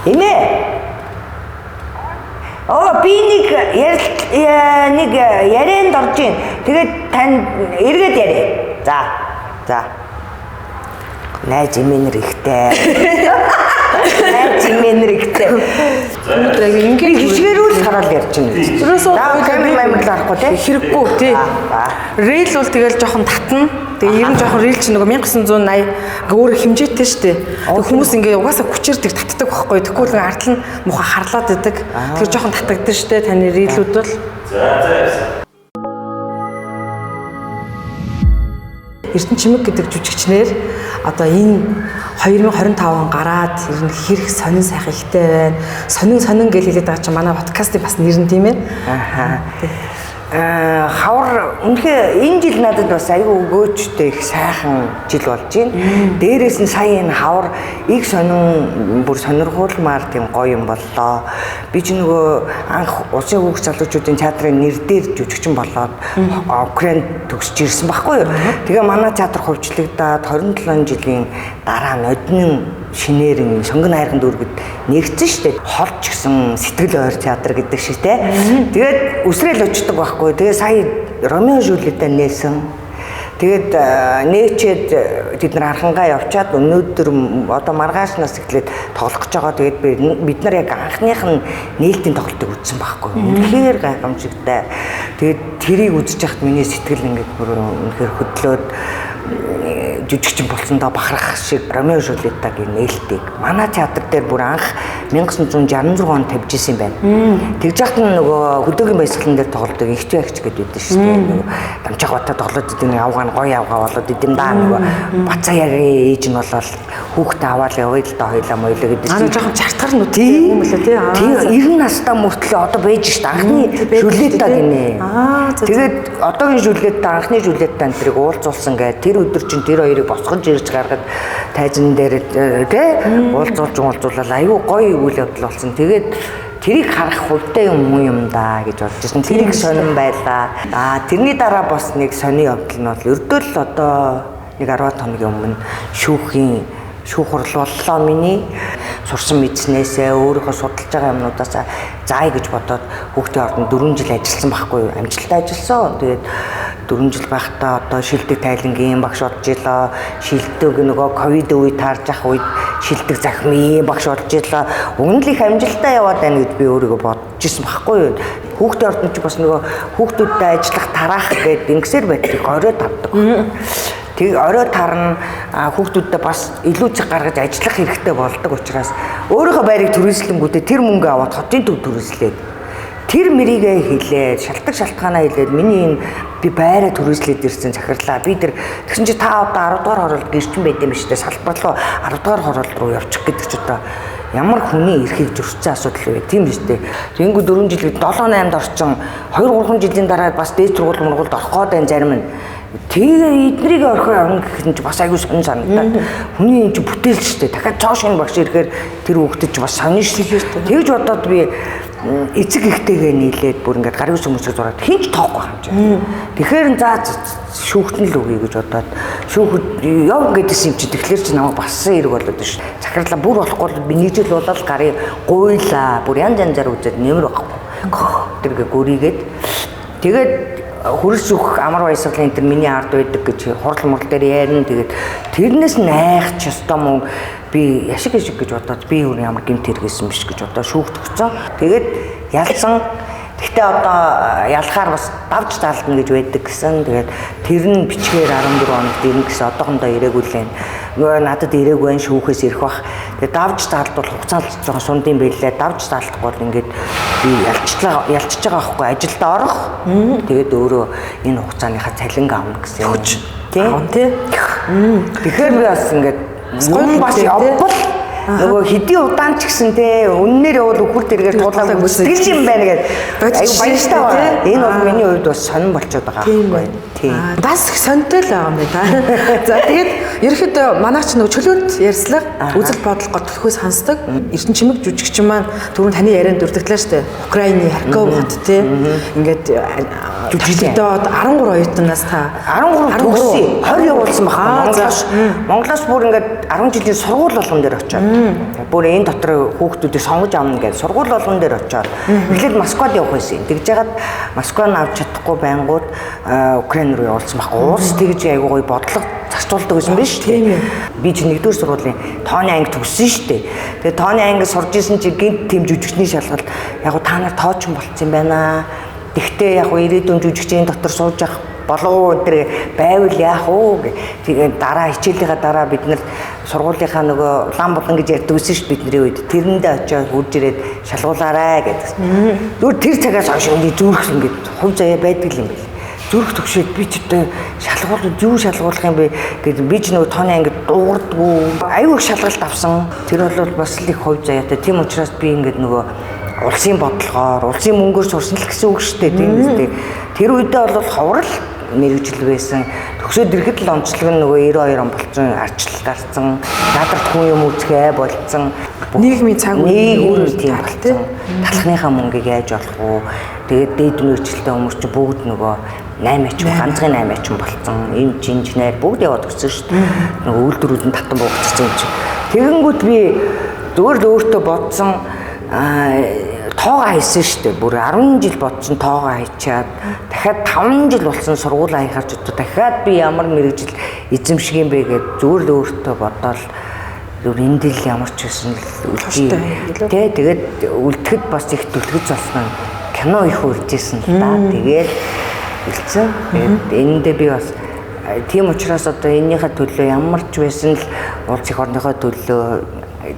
Эмээ. Би нэг ярианд орж ийн. Тэгээд тань эргээд яриа. За. Найз эмээнэр ихтэй. Найз эмээнэр ихтэй. Өнөөдөр ингээд хичгэрүүл хараад ярьж байна. Тэрөөсөө камер арахгүй тий. Хэрэггүй тий. Рейл бол тэгэл жоохон татна. Тэгээ ер нь жоохон рейл чинь нөгөө 1980 өөр хэмжээтэй штэ. Хүмүүс ингээ угаасаа хүчээр тэг татдаг байхгүй. Тэгвэл ард нь муха харлаад идэг. Тэр жоохон татагдсан штэ таны рейлүүд бол. За. Эрдэнэ чимэг гэдэг жүжигчнэр одоо энэ 2025 он гараад ер нь хэрэг сонин сайхан ихтэй байна. Сонин гэж хэлээд байгаа чинь манай подкастын бас нэр нь тийм ээ. Хавар үнэхээр энэ жил надад бас аюу өгөөчтэй их сайхан жил болж байна. Дээрээс нь сая энэ хавар их сонин бүр сонирхуулмаар тийм гоё юм боллоо. Би ч нөгөө анх улсын хүүхд залуучуудын театрын нэр дээр жүжигчин болоод Украинд төгсөж ирсэн байхгүй юу. Тэгээ манай театр хувьчлагдаад 27 жилийн дараа ноднын шинээр сонгон хайрхан дүүргэд нэгдсэн шүү дээ. Холч гэсэн сэтгэл ойр театр гэдэг шиг те. Тэгээд үсрээл очдог байхгүй. Тэгээ сая Ромео Жюльеттэй нээсэн. Тэгээд нээчээд тэд нар архангаа явчаад өнөөдөр одоо маргаашнаас эхлээд тоглох гэж байгаа. Тэгээд бид нар яг анхных нь нээлтийн тоглолтыг үзсэн байхгүй. Үнэхээр гайхамшигтай. Тэгээд тэрийг үзэж яхад миний сэтгэл ингээд бүр үнэхээр хөдлөөд жүжигчин болсондоо бахарах шиг Ромео Жюльеттагийн нээлтийг манай театр дээр бүр анх 1966 онд тавьж исэн юм байна. Тэгж яхад нөгөө хөдөөгийн баясгалан дээр тоглодог ихтэй агч гэдэг байдаг шүү дээ. Нөгөө дамжаах батаа тоглоод идэв явгаа нь гоё явгаа болоод идэм даа нөгөө Бацаягийн ээж нь болол хүүхдээ аваад явъя л да хоёлаа моёлоо гэдэг чинь жоохон чартгар нүд юм лээ тий. Тийм 90 настай мөртлөө одоо байж шүү дээ. Анхны Жюльетта гинэ. Тэгээд одоогийн Жюльетта анхны Жюльетта энэ уулзуулсан гэдэг тэр өдөр чинь тэр хоёрыг босгож ирж гаргаад тайзан дээр тий уулзуулаад аюу гоё үйл явдал болсон. Тэгээд тэрийг харах хувьтай юм да гэж бодож байсан. Тэрийг сонирн байлаа. Тэрний дараа бас нэг сони явдал нь бол өрдөөл одоо нэг 10 хоногийн өмнө шүүх хурал боллоо миний сурсан мэдснээсээ өөрийнхөө судалж байгаа юмнуудаас заая гэж бодоод хүүхдийн ордонд 4 жил ажилласан байхгүй юу? Амжилттай ажилласан. Тэгээд 4 жил байхдаа одоо шилдэг тайлангийн багш болж илаа. Шилдэг нөгөө ковид үе таарж ах үед шилдэг захимын багш болж илаа. Өгнөл их амжилттай яваад байна гэж би өөрийгөө бодож ирсэн байхгүй юу? Хүүхдийн ордонд ч бас нөгөө хүүхдүүдтэй ажиллах тараах гэдэг ингэсээр байдаг. Орой тавдаг. Тэг орой тарна хүүхдүүдтэй бас илүү цаг гаргаж ажиллах хэрэгтэй болдог учраас өөрийнхөө байрыг түрээслэнгүүтээ тэр мөнгө аваад хотын төв түрээслээд тэр мэрийгээ хэлээд шалтгаанаа хэлээд миний энэ би байраа түрээслээд ирсэн захирлаа би тэр тэгсэн чи та одоо 10 дугаар хороолт гэрчин байд юм шүү дээ салбарлуу 10 дугаар хороолт руу явчих гэдэг ч одоо ямар хүний эрхийг зөрчсөн асуудал вэ тийм биз дээ. Тэнгүү 4 жилд 7-8-д орчин 2-3 жилийн дараа бас дээд сургуульд орох гээд байна зарим нь. Тэгээ эднэрийг орхоо явна гэх нь ч бас айгүй сонир санагдаад. Хүний энэ ч бүтээл шүү дээ. Дахиад цоо шинэ багш ирэхээр тэр хүүхдэд ч бас сонир шүү дээ. Тэгж бодоод би эцэг ихтэйгээ нийлээд бүр ингээд гарын хүмүүсийг зураад хинч тоохгүй хамжаа. Тэгэхээр за шүүхтэн л үгүй гэж бодоод шүүхэд яв гэдсэн юм чи тэгэхээр чи намайг бассан хэрэг болоод шүү. Захирлаа бүр болохгүй би нэг жил болоод гарын гуйлаа. Бүр янзаар үзээд нэмэр байхгүй. Тэргээ гөрийгээд тэгээд хөрс өөх амар баясгалын энэ миний ард байдаг гэж хурал мурал дээр ярина. Тэгээд тэрнээс найх ч ёстой мөн би яшиг гэж бодоод би өөр ямар гэмт хэрэгсэн биш гэж одоо шүүхт өгсөн. Тэгээд ялсан. Гэхдээ одоо ялахаар бас давж таалдна гэж байдаг гэсэн. Тэгээд тэр нь бичгээр 14 хоногт ирнэ гэсэн одоохондоо ирээгүй лээ. Нөгөө надад ирээгүй байх шүүхээс ирэх бах. Тэгээд давж таалдвал хугацаа л жоохон сундын байлаа. Давж таалдахгүй бол ингээд би ялчиж байгаа байхгүй ажилдаа орох. Тэгээд өөрөө энэ хугацааныхаа цалинг авна гэсэн. Тийм. Тэгэхээр би бас ингээд бас явбал нөгөө хэдийн удаан ч гэсэн те үннээр явал үхэл тэргээр туулаад үзтгэл юм байна гэдэг. Аюу баяртай байна. Энэ бол миний хувьд бас сонирн болчиход байгаа байхгүй. Тийм. Бас сонтой л байгаа юм байна. За тэгээд ерөөхдөө манайч нөгөө чөлөөт ярьслага үзэл бодол гол төлхөөс хансдаг. Эрдэнэ чимэг жүжигчин маань түрүүн таны ярианд дурдагдлаа шүү дээ. Украины Харьков хот те ингээд жүжиглээд 13 оюутнаас та 13 төгсөй 20 явуулсан байхгүй. Монголоос бүр ингээд 10 жилийн сургууль болгон дээр очиод бүр энэ дотор хүүхдүүдийг сонгож авна гэж сургууль болгон дээр очиод эхлээд Москвад явах байсан. Тэгж яагаад Москвад авч чадахгүй байнгут Украин руу явуулсан байхгүй. Уус тэгж айгуу гоё бодлого зарцуулдаг байсан биз дээ. Би ч нэгдүгээр сургуулийн тооны анги төгссөн шүү дээ. Тэгээ тооны анги сурж исэн чи гинт тэм жүжигчний шалгалт яг та нар тоочин болцсон юм байна. Тэгтээ яг ирээдүйн жүжигчийн дотор сууж явах болов энэ байвал яах вэ? Тэгээ дараа хичээлийнхаа дараа бид нар сургуулийнхаа нөгөө улаан болон гэж ярьдаг байсан шүү бидний үед. Тэрэндээ очиод хурж ирээд шалгуулаарай гэдэг. Зүгээр тэр цагаас хойш ингэ зүрх ингэ хувь заяа байдаг юм байна. Зүрх төгшөөд би ч одоо шалгуулт юу шалгуулах юм бэ гэдэг би ч нөгөө тооны ангид дуугардгүй аюу их шалгалт авсан. Тэр бол бас л их хувь заяатай. Тийм учраас би ингэ нөгөө улсын бодлогоор улсын мөнгөөр сурсан л гэсэн үг шүү дээ тийм үстэй. Тэр үедээ бол ховрол мэрэгжил байсан. Төгсөөд ирэхэд л онцлог нь нөгөө 92 он болцсон арчлал гарсан. Надарт хүн юм үзгээ болцсон. Нийгмийн цаг үеийн тийм болцсон. Талхныхаа мөнгийг яаж олох вэ? Тэгээд дээд мэрэгчлээ хүмүүс чи бүгд нөгөө 8 ганцхан 8 болцсон. Инженер бүгд яваад өгсөн шүү дээ. Нөгөө үйлдвэрүүд нь татан буугдчихсан юм чи. Тэгэнгүүт би зүгээр л өөртөө бодсон тоогоо хийсэн шүү дээ. Бүр 10 жил бодсон тоогоо хийчаад дахиад 5 жил болсон сургуулаа хийхарч одоо дахиад би ямар мэрэгжил эзэмших юм бэ гэж зүгээр л өөртөө бодоод зүгээр энэ дэл ямар ч байсан л үлдээ. Тэгээд үлдэхэд бас их түлхэж болсон кино их үржсэн л да. Тэгээд үлдсэн. Тэгээд энэндээ би бас тийм учраас одоо энэнийхээ төлөө ямар ч байсан л улс их орныхоо төлөө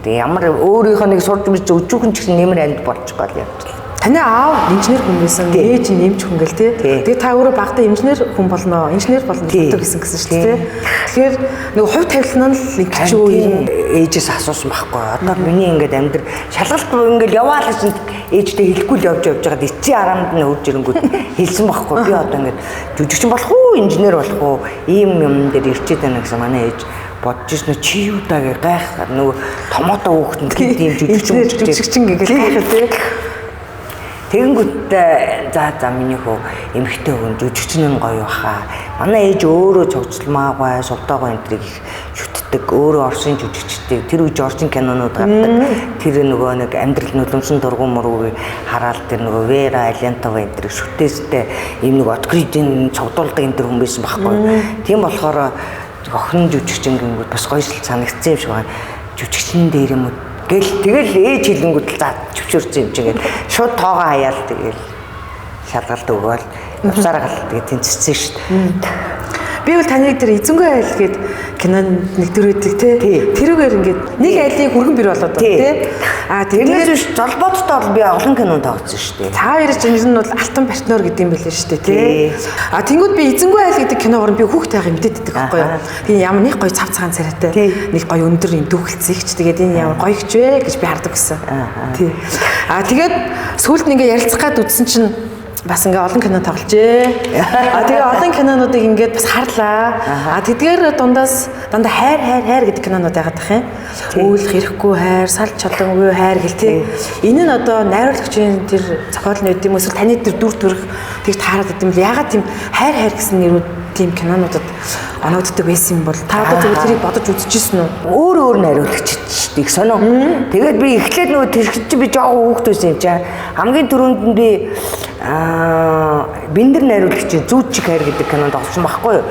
ямар өөрийнхөө нэг сурж мэдж өчүүхэн ч гэсэн нэмэр амьд болчих гол явчихлаа. Таны аав инженер хүн байсан, ээж нь нэмж хүн гэл тий. Тэгээ та өөрөө багтаа инженер хүн болно, инженер болно гэсэн шүү дээ. Тэгэхээр нэг хувь тавилан нь л ингэчүү ээжээс асуусан байхгүй. Одоо миний ингээд амьдрал шалгалт ингээд яваал гэсэн ээжтэй хэлэхгүй л явж байгаад эцсийн арамд нь хурж ирэнгүүт хэлсэн байхгүй. Би одоо ингээд жүжигчин болох уу, инженер болох уу ийм юм дээр ирчээд байна гэсэн манай ээж бодож ирсэн чи юу даа гэ гайх нөгөө томото хөөхтөнд тийм жүжигчин гэгэл тий. Тэгэнгүүт за миний хөө эмхтэй хүн жүжигчин нь гоё баха. Манай ээж өөрөө цогцлмаагүй, сувтаагүй энэ төрийг шүтдэг. Өөрөө орсын жүжигчтэй. Тэр үе орчин кинонууд гардаг. Тэр нөгөө нэг амьдрал нулимсан дургуун мурууг хараад тэр нөгөө Вера Алентова энэ төрийг шүтээстэй ийм нэг откридийн цогдуулдаг энэ төр хүн байсан байхгүй. Тийм болохоор охин жүжигчин гингүүд бас гойсол санагдсан юм шиг байна. Жүжигчин дээр юм уу тэгэл ээж хэлэнгүүд л за чөвчөрсөн юм чинь шууд тоогоо хаяал тэгэл шалгалт өгөөл явсараа гал тэгээ тэнцсэн шүү дээ. Би бол таныг тэр эзэнгүй айл гээд кинонд нэг төрөйдөг тий. Тэрүүгээр ингээд нэг айлыг хүргэн бэр болоод байна тий. Тэрнээс биш золбооттой бол би олон кинонд тоглосон шүү дээ. Та хоёрын чинь ер нь бол алтан партнер гэдэг юм байлээ шүү дээ тий. Тэнгүүд би эзэнгүй айл гэдэг киногоор би хүүхдтэй байгааг мэдээд байдаг байхгүй юу. Тэгээ ямар нэг гоё цав цагаан царайтай нэг гоё өндөр юм дүүхэлцэгч тэгээд энэ ямар гоё хч вэ гэж би хардаг гэсэн. Тий. Тэгээд сүүлд нь ингээд ярилцах гад үзсэн чинь бас ингээ олон кино тогложээ. Тэгээ олон кинонуудыг ингээд бас харлаа. Тэдгээр дандаа хайр гэдэг кинонууд яагаад тах юм? Өөлөх хэрэггүй хайр, салж чадангүй хайр гэл тээ. Энэ нь одоо найруулагчийн тэр зохиолны үд юм эсвэл таны тэр дүр төрх тэг таарад идэм л яагаад тийм хайр гэсэн нэрүүд тийм кинонуудад оногддог байсан юм бол та одоо зөв тэрийг бодож үзчихсэн үү? Өөр найруулагч шүү дээ. Их сонио. Тэгээд би эхлээд нөгөө тэрхэж би жоохон хүүхдөөс юм чаа. Хамгийн түрүүнд нь би Бэндэр найруулагч Зүүчиг хайр гэдэг кинонд олсон байхгүй юу.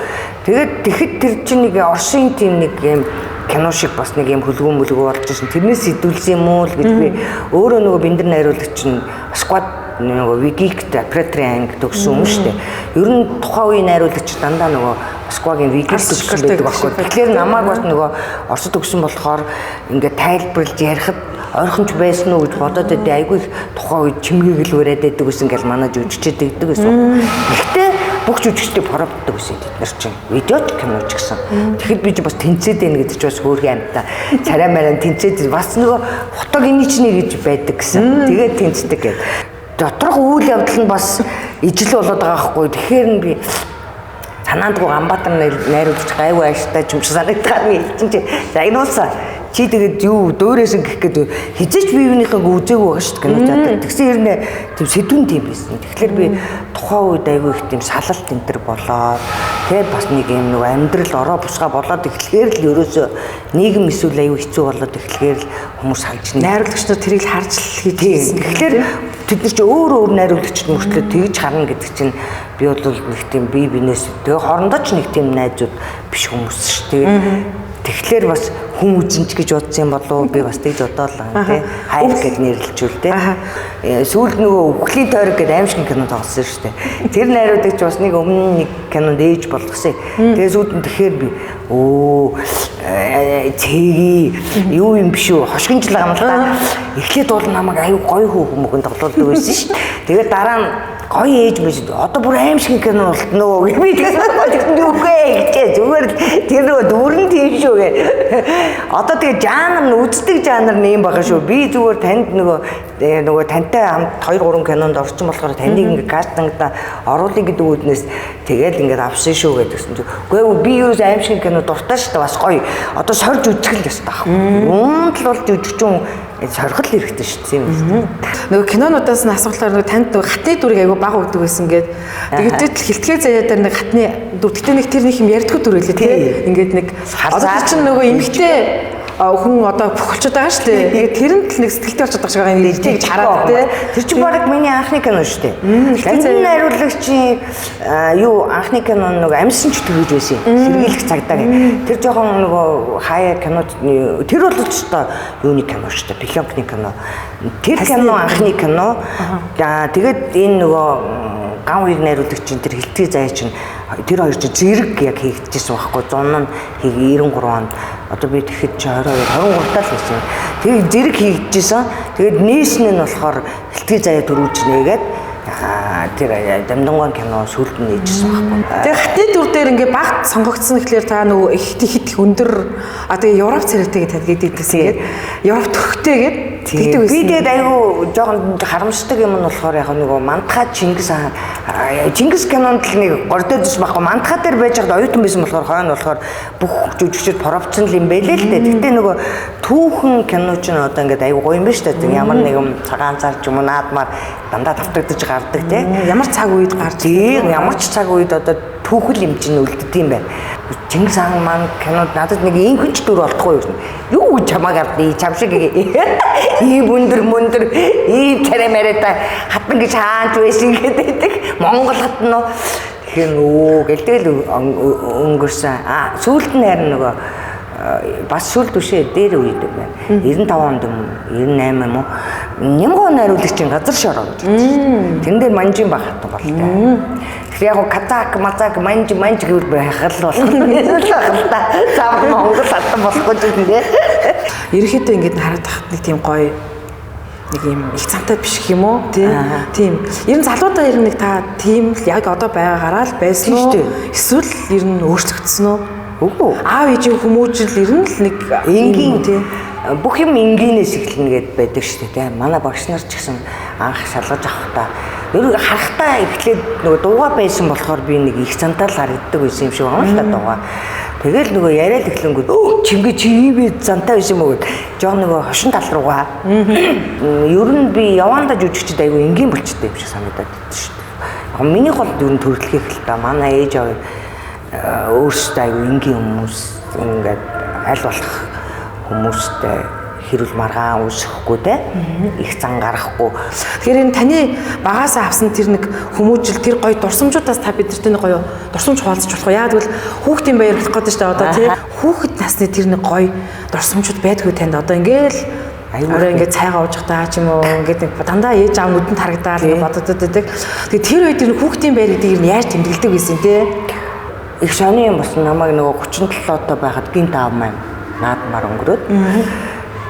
Тэгээд тэгэхэд тэр чинь нэг Орсын тийм нэг юм кино шиг бас нэг юм хөлгөө болж ирсэн. Тэрнээс сэтүүлсэн юм уу л гэж би өөрөө нөгөө Бэндэр найруулагч нь Москвад нөгөө Вигикт операторын анги төгссөн юм шүү дээ. Ер нь тухайн үеийн найруулагч дандаа нөгөө Москвагийн Вигикт төгссөн байдаг байхгүй. Тэгэхээр намайг бас нөгөө Оросд төгссөн болохоор ингээд тайлбарлаж ярихад ойрхонч байсан уу гэж бодоод байдیں۔ Айгүй их тухайн үед чимгээгэл өрөөд байдаг гэсэн гэл манай жүжигчд дэгдэг гэсэн. Гэхдээ бүх жүжигчдийг пароддаг гэсэн бид нар чинь видеоч киноч гэсэн. Тэгэхэд би ч бас тэнцээд байна гэдэг чинь бас хөөрхөн амтаа. Царай мараа тэнцээд бас нөгөө фотогений чинь гэж байдаг гэсэн. Тэгээд тэнцдэг гэдэг. Доторх үйл явдал нь бас ижил болоод байгаа байхгүй. Тэгэхээр нь би санаандгүй Ганбаатар найруулагч гайгүй ааштай ч юм шиг санагдаад би чинь загнуулсан. чи тэгээд юу дөөрөөс гэх гээд хизээч биевнийхээ үзээгүй байгаа шүү дээ кино. Тэгсэн хэрнээ тийм сэдвэн тийм байсан. Тэгэхээр би тухайн үед айгүй их тийм салалт энэ төр болоод тэгээ бас нэг юм нэг амьдрал ороо бусгаа болоод эхлэхээр л ерөөсөө нийгэм эсвэл айгүй хэцүү болоод эхлэхээр л хүмүүс харж найруулагч нар тэрийг харж л хийж байсан. Тэгэхээр тэд нар ч өөр найруулагчд мөртлөө тэгж харна гэдэг чинь би бол нэг тийм бие бинээс тэгээ хоорондоо ч нэг тийм найзууд биш хүмүүс шүү дээ. Тэгэхээр бас хүн үзэнч гэж бодсон юм болов би бас тэгж бодоолаа тий. Хайр гэж нэрлэлчүүл тий. Сүүлд нөгөө өвхлийн тойрог гэдэг аимшиг кино тоглосон шүү дээ. Тэр найруулагч бас нэг өмнө нэг кинонд ээж болгосон. Тэгээ сүүлд нь тэгэхээр би цэги юу юм биш үү хошгинжлаа юм л та. Эхлээд бол намайг аюу гоё хүүхэн тоглуулдаг байсан шүү дээ. Тэгээд дараа нь гоё ээж биш одоо бүр аимшиг кино болтноо гэх би тэгсэн үгүй гэж зүгээр тэр нөгөө дүүрэн тийм шүү гэ. Одоо тэгээ жанр нь үздэг жанр нь юм байгаа шүү. Би зүгээр танд нөгөө тантай хамт 2 3 кинонд орсон болохоор таныг ингээ кастингда оруулах гэдэг үүднээс тэгэл ингээд авсан шүү гэдгсэн чинь. Үгүй би юу аимшиг кино дуртай шүү дээ бас гоё. Одоо сорж үзэх л ёстой байхгүй. Үүнд л бол жүжигчүүн соргол хэрэгтэй шүү дээ. Нөгөө кинонуудаас нь асуултаар нөгөө танд нөгөө хатны дүрийг айгу бага өгдөг байсан гээд тэгээд хилтгэл заяа дээр нэг хатны дүр гэхдээ нэг тэр нэг юм ярьдгүй дүр байлээ тий. Ингээд нэг одоо чинь нөгөө эмхтэй хүн одоо бохолчод байгаа шүү дээ. Тэр нь л нэг сэтгэлтэй болчиход байгаа шиг байгаа юм гэж хараад тий. Тэр чинь баг миний анхны кино шүү дээ. Хилтгэл найруулагчийн юу анхны кино нөгөө амьсан ч төгөж байсан. Сэргийлэх цагдаа гэх. Тэр жоохон нөгөө хаяа кинод тэр бол ч одоо юуны кино шүү дээ. Пилонкны кино. Тэр кино анхны кино. Тэгээд энэ нөгөө ган үеийг найруулагчийн тэр хилтгэл заяа чинь тэр хоёр чинь зэрэг яг хийгдчихсэн байхгүй 100 нь 93 онд одоо би тэгэхэд чи 23 тал байсан. Тэгээд зэрэг хийгдчихсэн. Тэгээд нээсэн нь болохоор хилтгэл заяа дөрвж нээгээд тэр дамдангуун кино сүлд нь нээжсэн байхгүй. Тэгээд хатны дүр дээр ингээ багт сонгогдсон гэхлээр та нөгөө их өндөр тэгээ Европ царайтай гэдэг гэдэгсэн гээд Европ төрхтэй гээд тэгдэг байсан. Би тэгээд айгүй жоохон харамсдаг юм нь болохоор яг нөгөө мантха Чингис кинонд л нэг гордодс байхгүй мантха дээр байж хад оюутан байсан болохоор хойно болохоор бүх жүжигчид профессионал юм байлээ л дээ. Гэтэ нөгөө түүхэн киноч нь одоо ингээд айгүй гоё юм байна шүү дээ. Ямар нэгэн цагаан цар ч юм уу наадмаар дандаа давтагдаж гардаг тий. Ямар цаг үед гарч ямар ч цаг үед одоо түүхэл юм чинь үлддэг юм байна. Чингис хаан маань кинод надад нэг инхэнч дүр олдохгүй юу чамаг ардны чам шиг ийм өндөр ийм цараймараа хатан гэж хаанч байсан гэдэг Монгол хатан уу тэгэхээр нөө гэлтэл өнгөрсөн сүүлд нь харин нөгөө бас сүлд үшээ дээр үед байна 95 онд юм 98 юм уу Нимгоо найруулагчийн газар шороо гэж тэн дээр манжин баг хатан болтой. Яг катак мацак манж гэвэл байхал болох л та зам Монгол хатан болохгүй юм дээ. Ерөнхийдөө ингэж хараад тахт нэг тийм гоё нэг юм их цантай биш гэх юм уу тийм ер нь залуудаа ер нь нэг та тийм л яг одоо байгаагаараа л байсан уу эсвэл ер нь өөрчлөгдсөн үү? Үгүй аав ээжийн хүмүүжил ер нь л нэг энгийн тийм бүх юм энгийнээс эхэлнэ гэд байдаг шүү дээ. Манай багш нар ч гэсэн анх шалгаж авахдаа ер харахтаа эхлээд нөгөө дууга байсан болохоор би нэг их цантаа л харагддаг байсан юм шиг байна л та дууга. Тэгэл нөгөө яриад эхлэнгүүд чимгээ чи би зантай байсан юм уу гэд жоо нөгөө хошин тал руугаа. Ер нь би явандаа жүжигчд айгүй энгийн болчтой юм шиг санагдаад байдаг шүү дээ. Миний гол ер нь төрөлхөх л та манай ээж аваа өөрсдөө айгүй энгийн хүмүүс ингээд аль болох хүмүүстэй хэрүүл маргаан үүсэхгүй те их зан гарахгүй. Тэгэхээр энэ таны багаасаа авсан тэр нэг хүмүүжил тэр гоё дурсамжуудаас та бидэртэй нэг гоё дурсамж хуваалцаж болох. Яг тэгвэл хүүхдийн баяр болох гэдэг чинь одоо тий хүүхэд насны тэр нэг гоё дурсамжууд байдгүй танд одоо ингээл аюураа ингээд цайгаа ууж таа ч юм уу ингээд нэг дандаа ээж аав нүдэнд харагдаад бодод байдаг. Тэгээ тэр үед тэр хүүхдийн баяр гэдэг юм яаж тэмдэглэдэг байсан те. Их сони юм болсон намайг нөгөө 37 одоо байхад гинт аав маань наадмаар өнгөрөөд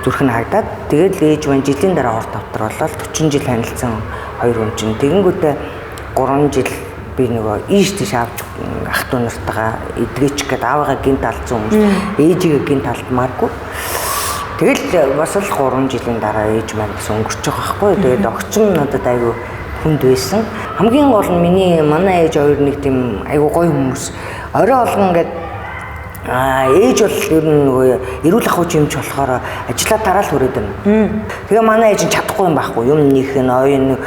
зүрх нь хагдаад тэгээд ээж маань жилийн дараа орд автар болоод 40 жил танилцсан хоёр хүн чинь тэгэнгүүтээ 3 жил би нөгөө ийш тийш авч ах トゥ нартайгаа эдгээч гээд аавыгаа гинт алдсан хүмүүс ээжигээ гинт алдмааргүй. Тэгэл бас л 3 жилийн дараа ээж маань бас өнгөрч байгаа байхгүй. Тэгээд огцом надад айгүй хүнд байсан. Хамгийн гол нь манай ээж хоёр нэг тийм айгүй гоё хүмүүс орой олгон ингээд ээж бол ер нь нөгөө эрүүл ахуйч юмч болохоор ажиллаа дараа л хүрээд байна. Тэгээ манай ээж нь чадахгүй юм байхгүй. Юм нөх нь оюун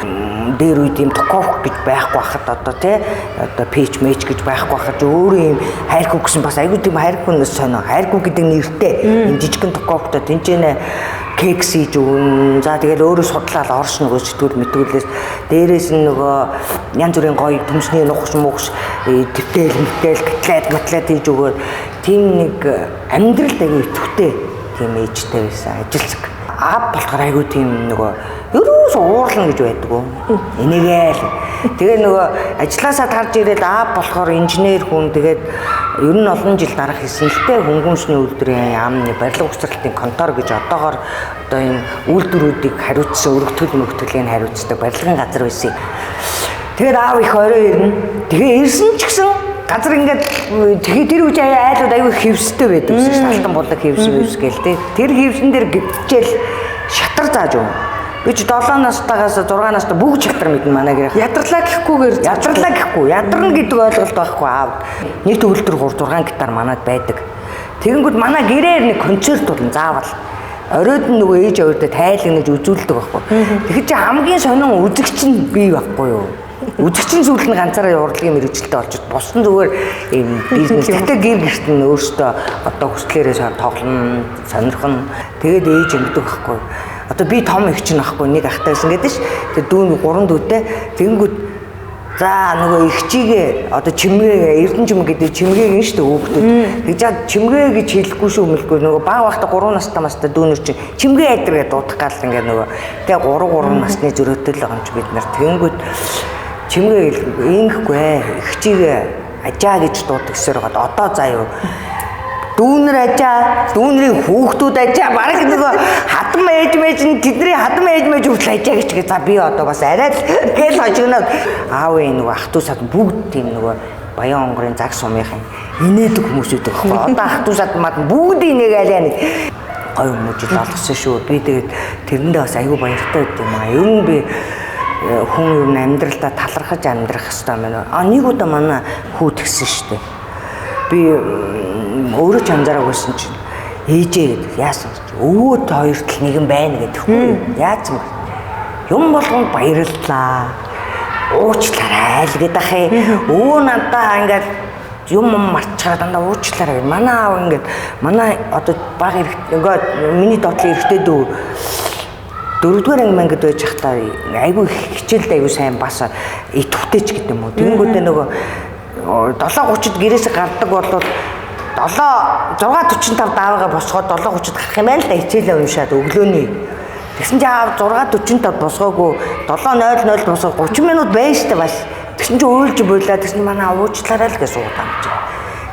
дээр үед юм токовх гэж байхгүй хахад одоо тий одоо пич мэж гэж байхгүй хахад өөрөө юм хайргүй гэсэн бас айгүй тийм хайргүй нь сонио. Хайргүй гэдэг нэртэй энэ жижигхэн токовхтой тэнцэнэ кекс хийж өгөн. За тэгэл өөрөө судлаад орш нөгөө сэтгүүл мэтгүүлээс дээрээс нь нөгөө янз бүрийн гоё төмсний нухш мухш тэтэл котлет хийж өгөөд тийм нэг амьдрал аягүй идэвхтэй тийм ээжтэй байсан ажилсаг. Аав болохоор айгүй тийм нөгөө ерөөс уурлна гэж байдгүй. Энийгээл. Тэгээ нөгөө ажилласаа тарж ирээд аав болохоор инженер хүн тэгээд ер нь олон жил дараах хийсэнэлтэй хөнгөмсний үйлдвэрийн яамны барилга ухсралтын контор гэж одоогоор одоо энэ үйлдвэрүүдийг хариуцсан өргөтгөлийн хариуцдаг барилгын газар байсан. Тэгээд аав их орой ирнэ. Тэгээ ирсэн ч гэсэн газар ингээд тэгээ тэр үе айлууд аюу хевстэй байдаг гэсэн чинь алтан булаг хевс гээл тэ. Тэр хевсэн дээр гिचэл шатар зааж өгнө. Би ч 7 настайгаас 6 настай бүгд шатар мэднэ манай гэр. Ядарлаа гэхгүйгээр ядарлаа гэхгүй. Ядарна гэдэг ойлголт байхгүй аав. Нэг төгөлдөр 3 6 гитар манад байдаг. Тэгэнгүүт манай гэрээр нэг концерт болно заавал. Оройд нь нөгөө ээж аваадаа тайлагнаж үзүүлдэг байхгүй. Тэгэхээр чи хамгийн сонин үзэгч нь би байхгүй юу? Үзэгчийн зүйл нь ганцаараа урлагийн мэрэгчлээ олж бус нь зүгээр юм бизнес. Тэгтээ гэр гэрт нь өөртөө одоо хүслээрээ тоглоно, сонирхно. Тэгээд ээж ингэдэг байхгүй. Одоо би том их чинь байхгүй нэг ахтайсан гэдэг ш. Тэгээд дүүн 3 дүүтэй тэгэнгүүт за нөгөө их чигээ одоо чимгээ эрдэн чимэг гэдэг чимгээг нь шүү дээ хөөхдөд. Тэгж чад чимгээ гэж хэлэхгүй шүү мэлгүй нөгөө баг багта 3 настай мастай дүүнэр чинь чимгээ айдргээ дуудах гал ингээ нөгөө тэгээ 3 насны зөрөөтэй л байгаа юм чи бид нар тэгэнгүүт чимгээ ингэхгүй их чигээ ажаа гэж дуудаг гэсээр байгаа. Одоо заяа дүүнэр ажаа, дүүнрийн хүүхдүүд ажаа, бараг нөгөө хатам ээж мэж нь тэдний хатам ээж мэж хүртэл ажаа гэж. За би одоо бас арай л гээл хожигноод аавын нөгөө ах トゥ сад бүгд тийм нөгөө баян онгорын цаг сумынхын инээдэг хүмүүсүүд байхгүй. Одоо ах トゥ сад мад бүгд инээгээл нэг гоё хүмүүжил олгосон шүү. Би тэгээд тэрэндээ бас аюу баяртай байд юм аа. Ер нь би хүн ер нь амьдралдаа талархаж амьдрах хэрэгтэй байна. Нэг удаа манай хүү тэгсэн шүү дээ. Би өөрөө ч анзаараагүй байсан чинь ээжээ гэдэг яасан гэж өвөөд хоёрт л нэгэн байна гэдэхгүй яасан юм болгонд баярлалаа уучлаарай л гэдэг ахыг өвөө надаа ингээд юм марчгараа дандаа уучлаарай манай аав ингээд манай одоо баг ингээд миний доотлын эрэгтэй дүү 4-р анги мангад байж захтаа айгүй хичээлд айгүй сайн бас идэвхтэйч гэдэг юм уу тэгэнгүүтээ нөгөө 7:30-д гэрээсээ гардаг болоод 6:45 даавгаа босгоод 7:30-д гарах юм байна л да хичээлээ уншаад өглөөний. Тэгсэн чинь аав 6:45 босгоогүй 7:00 босгоо 30 минут байж та бас. Тэгсэн чинь уйлж бойлаа тэгсэн манай уучлаарай л гэж суугаад амжаа.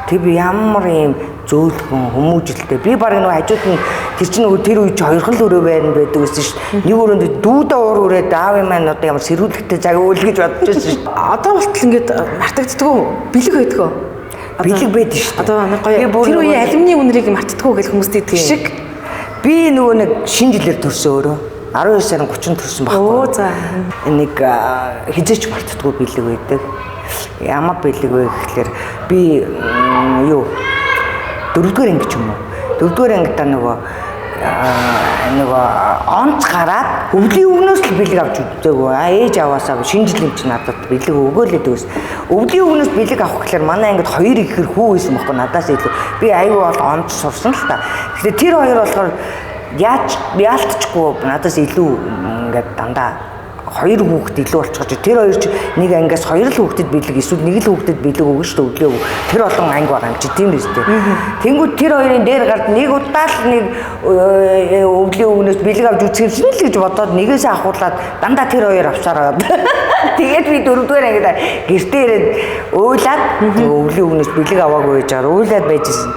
Тэг би ямар юм зөөлхөн хүмүүжлтэй. Би баг нөгөө хажууд нь тэр чинь нөгөө тэр үе чи хоёрхан л өрөө байна байдаг гэсэн шүү дээ. Нэг өрөөнд дүүдээ уур үрээд аав юм маань одоо ямар сэрүүлэгтэй цаг өөл гэж бодож байсан шүү дээ. Одоо болтол ингээд мартагддггүй бэлэг байдгаа. Бэлэг байдаг шүү дээ. Одоо нэг гоё тэр үеийн алимны үнэрийг мартдаггүй гэж хүмүүст идэх шиг. Би нөгөө нэг шинэ жилээр төрсөн өөрөө. 12 сарын 30-нд төрсөн байхгүй. Оо за. Нэг хизээч мартдаггүй бэлэг байдаг. Ямар бэлэг вэ гэхэлэр би юу 4-р анги ч юм уу. 4-р ангидаа нөгөө онц гараад өвлийн өгнөөс л бэлэг авч үзээгүй. Ээж аваасаа шинэ жилийн чинь надад бэлэг өгөөлээд өгс. Өвлийн өгнөөс бэлэг авах гэхээр манай ангид 2 ихэр хүү байсан байхгүй надаас илүү. Би аюу бол онц сурсан л та. Тэгэхээр тэр хоёр болохоор яалтчгүй надаас илүү ингээд дандаа 2 хүүхэд илүү болчихож тэр хоёр ч нэг ангиас 2 л хүүхдэд бэлэг эсвэл нэг л хүүхдэд бэлэг өгнө шүү дээ өглөө. Тэр олон анги байгаа юм чи тийм биз дээ. Тэнгүүд тэр хоёрын дээр гард нэг удаа л нэг өвлийн өгнөөс бэлэг авч үзчихсэн л гэж бодоод нэгээсээ ахуулаад дандаа тэр хоёр авсараад. Тэгээд би 4-р ангидаа гэртээ ирээд уйлаад өвлийн өгнөөс бэлэг аваагүй байж байгаа уйлаад байжсэн.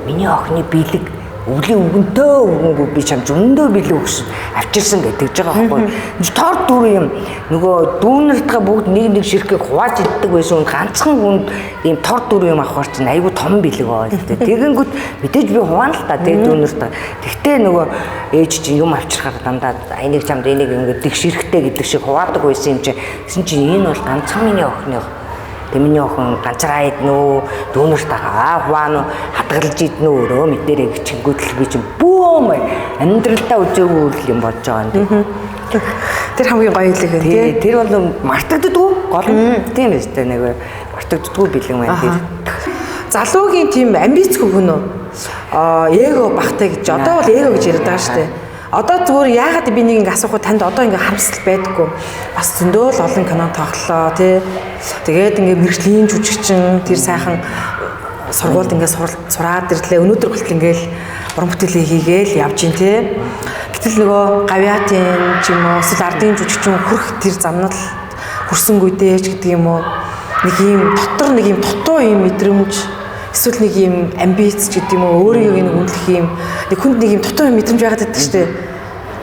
Миний охины бэлэг өвлийн өгөнтөө өгөнгөө би чам зөндөө бэлэг өгсөн авчирсан гэдэг жбайгаа байхгүй. Тор дүр юм нөгөө дүүнэртгээ бүгд нэг ширхгийг хувааж иддэг байсан ганцхан хүнд ийм тор дүр юм авахар чинь айгүй том бэлэг байгаа л дээ. Тэгэнгүүт мэдээж би хуваана л та тэг дүүнэрт. Тэгтээ нөгөө ээж чинь юм авчирхаар дандаа энийг чамд энийг ингээд дэг ширхтэй гэдэг шиг хуваадаг байсан юм чи. Гэсэн чинь энэ бол ганцхан миний охины Тэг миний охин ганцаараа иднэ үү, дүүнэртэйгээ хуваана уу, хадгалж иднэ үү өөрөө мэдэрэй гिचгүүтэл би чинь бөөм амьдралдаа үзээгүй үйл юм болж байгаа юм. Тэр хамгийн гоё хэлэг юм тий. Тэр бол мартагддаггүй гол нь тийм ээ тэ нэг мартагддаггүй бэлэн байна тэр. Залуугийн тийм амбицгүй хүн үү? Эго багтай гэж одоо бол эго гэж яриад байгаа шүү дээ. Одоо зүгээр яагаад би нэг ингэ асуухад танд одоо ингэ харамсал байдаггүй. Бас зөндөө л олон кино тоглолоо тий. Тэгээд ингэ мэрэгжлийн жүжигчин тэр сайхан сургуульд ингэ сураад ирлээ. Өнөөдөр болтол ингээл уран бүтээлээ хийгээл явж гин тий. Гэтэл нөгөө гавьяатын ч юм уу эсвэл ардын жүжигчин хүрх тэр замнал хүрсэнгүйдээ ч гэдэг юм уу. Нэг юм дотор нэг юм дутуу юм мэдрэмж эсвэл нэг юм амбиц ч гэдэг юм уу өөрийгөө нэг үнэлэх юм нэг хүнд нэг юм дутуу юм мэдрэмж байгаад байдаг шүү дээ.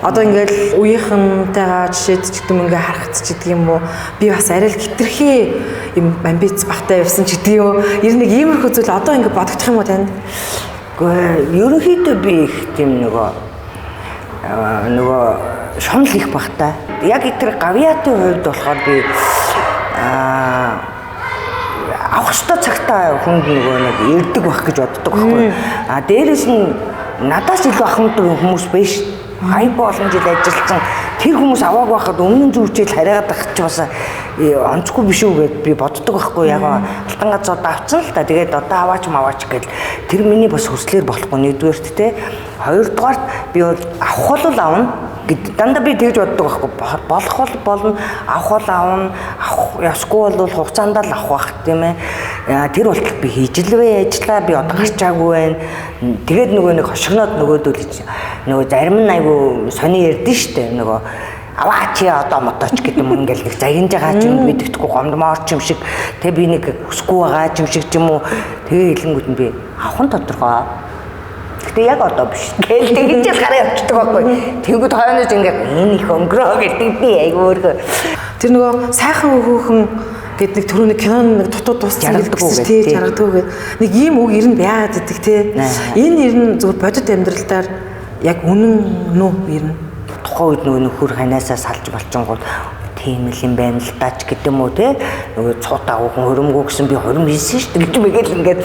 Одоо ингээл үеийнхэнтэйгээ жишээд ч гэдэг юм ингээ харахц ч гэдэг юм уу би бас арай л хитрхээ юм амбиц багтай явсан ч гэдэг юм уу ер нь нэг иймэрхүү зүйл одоо ингээ бодогдох юм уу танд? Гэхдээ ерөнхийдөө би их тийм нөгөө шунал их багтай. Яг тэр гавьяатын хувьд болохоор би авах ёстой цагтаа хүнд нөгөө нэг ирдэг байх гэж боддог байхгүй. Дээрээс нь надаас илүү ахмаддаг хүмүүс биш. Хайп олон жил ажилласан тэр хүмүүс авааг байхад өмнө зүвчээл хараагаад байх ч бас онцгүй биш үү гэд би боддог байхгүй. Яг алтан газар давцсан л та. Тэгээд одоо аваач маваач гэл тэр миний бас хүслээр болохгүй нэгдүгээрт те. Хоёрдугаарт би бол авах бол авна. Дандаа би тэгж боддог байхгүй. Болох бол болно, авах бол авна, авах ясгүй бол хугацаанд л авах байх тийм ээ. Тэр болтол би хийж л вэ ажиллаа би одоо гарчаагүй байна. Тэгээд нөгөө нэг хошигноод нөгөөдөл нөгөө зарим нь айгу сони ярдэн штэ нөгөө аваа чи одоо мотооч гэдэг юм ингээл нэг загинж байгаа ч юм мэддэхгүй гомдмоор ч юм шиг тэг би нэг өсгүй байгаа ч юм шиг ч юм уу тэгээ хэлэнгүүд нь би авах нь тодорхой. Гэтэ яг одоо биш. Гээл тэгж л гараа явчихдаг байхгүй. Тэгвэл хойноос ингээд энэ их өнгөрөө гэдэг би айгу өөрөө. Тэр нөгөө сайхан хөөхөн гэд нэг түрүүний кинон нэг дутуу дууссан гэдэг тий жаргадгүй нэг ийм үг ер нь байгаад идэг тий. Энэ ер нь зөвхөн бодит амьдралдаар яг үнэн нүү ер нь тухайн үед нөгөө нөхөр ханаасаа салж болчингууд тийм л юм байна л даач гэдэг юм уу те нөгөө цуудаа хүн хөрөмгөө гэсэн би хором хийсэн шүү дээ гэж мэгэл ингээд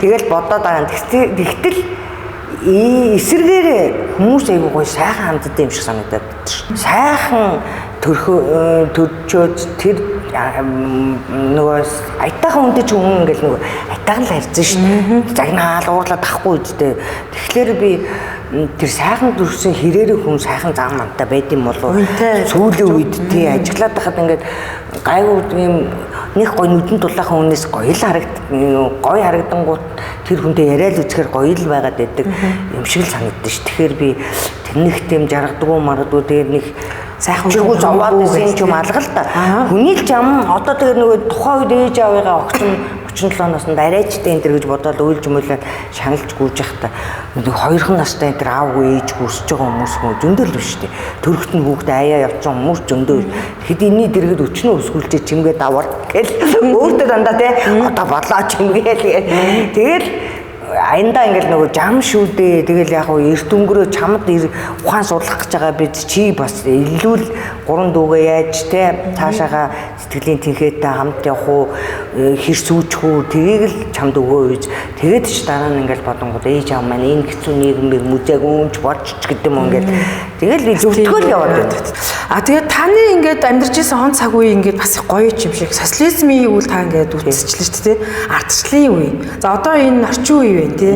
тэгэл бодоод байгаа. Тэгтэл эсэргээр хүмүүс айгуу гоё сайхан ханддаг юм шиг санагдаад байна. Сайхан төрчөөд тэр нөгөө айтайхан хүнтэй ч хүн ингээл нөгөө айтайхан л харьцсан шүү дээ. Загнаал уурлаад тахгүй үстэй. Тэгэхээр би тэр сайхан төрсөн хэрээрээ хүн сайхан зам мантай байд юм болов сүүлийн үед тий ажиглаад байхад ингээд гайгүй юм нэг гоё нүдэн дулаахан хүнээс гоё л харагдангууд тэр хүнтэй яриад үзэхээр гоё л байгаад байдаг юм шиг л санагдсан ш. Тэгэхээр би тэрнийх тийм жаргадгүй марадгүй тэгээд нэг сайхан чигүү зовоод байсан юм алга л да. Хүний л зам одоо тэгээд нөгөө тухайн үед ээж аваагаа огцон 37 оноос нь арайчтай энэ төр гэж бодоод уйлж мөлөө шаналж гүйж явахдаа нэг хоёрхан настай энэ төр аавгүй ээж гүсэж байгаа хүмүүс зөндөл биш үү. Төрөхт нь хүүхдээ аяа явцсан хүмүүс зөндөө. Тэгэхэд энэний дэргэд өчнөө өсгүүлжээ чимгээ давар гэл өөртөө дандаа те одоо бодлоо чимгээл тэгэл аяндаа ингээл нөгөө жам шүү дээ. Тэгэл яг уу эрт өнгөрөө чамд ухаан сурлах гэж байгаа бид чи бас илүү гурван дүүгээ яаж те цаашаага сэтгэлийн тэнхээтэй хамт явах уу хэр сүүчих үү тгийг л чамд өгөө үйж тэгээд ч дараа нь ингээл бодонгууд ээж аав маань энэ хэцүү нийгмийг мүзээг өмч бодчих гэдэг юм ингээл тэгэл зөвтгөл яваад байна. Тэгээд таны ингээд амьдарч исэн хон цаг үе ингээд бас гоё юм шиг социализмын үйл та ингээд үтсчлээ шүү дээ. Ардчлалын үе. За одоо энэ орчин үе байна тий.